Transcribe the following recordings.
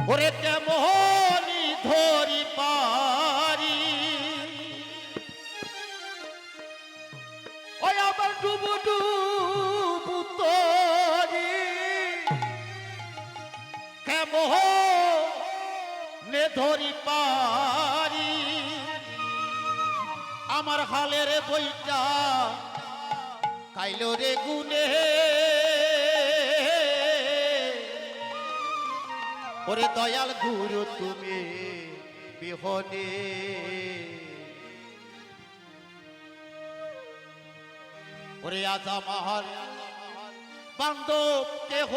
ওরে কেমনি ধরি পারি ওই আবার ডুবু ডুবু তরি কেমনে ধরি পারি আমার হালের বইটা কাইলো রে গুনে ওরে দয়াল গুরু তুমি বিহনে ওরে আজ আমার বান্ধব কেহ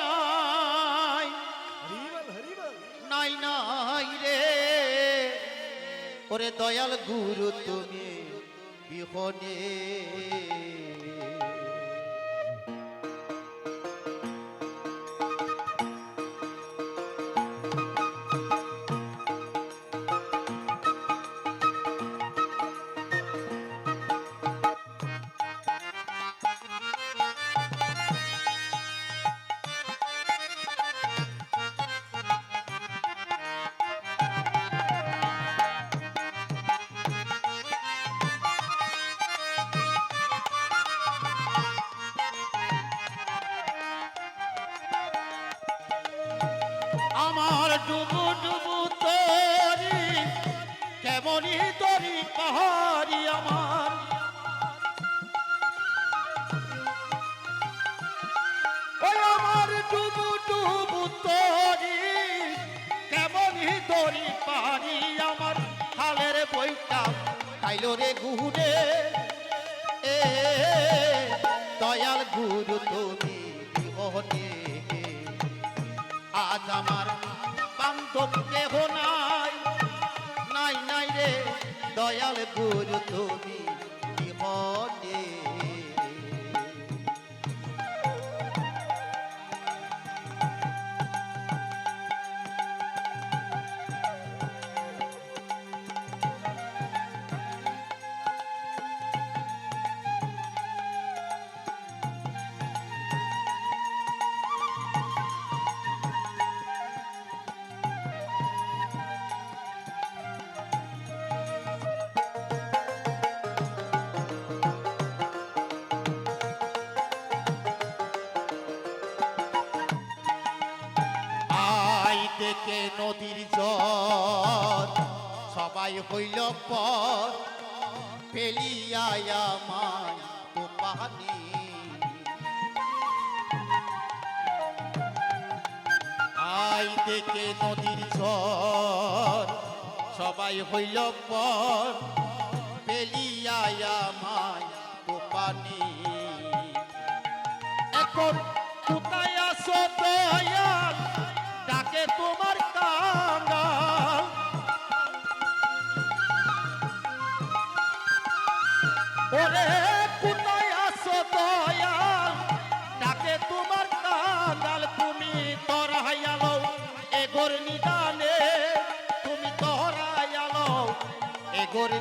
নাই নাই নাই রে ওরে দয়াল গুরু তুমি বিহনে আমার ডুবু ডুবু তরি কেমনি তরি পাহাড়ি আমার ওই আমার ডুবু ডুবু তরি কেমনি তরি পাহাড়ি আমার হালের বইটা কাইলো রে গুনে এ দয়াল গুরু তুমি বিহনে আজ আমার বান্ধব কেহ নাই নাই নাই রে দয়াল গুরু তুমি বিহনে দেখে নদীর জল সবাই হইল পর ফেলিয়া মায় তো পানি আই দেখে নদীর জল সবাই হইল পর ফেলিয়া মায় তো পানি এখন কোথায় আসো দয়াল ডাকে তোমার কাঙ্গাল ওরে কোথায় আসো দয়াল ডাকে তোমার কাঙ্গাল তুমি তরাইয়ালো এগোর নিদানে তুমি তরাইয়ালো এগোর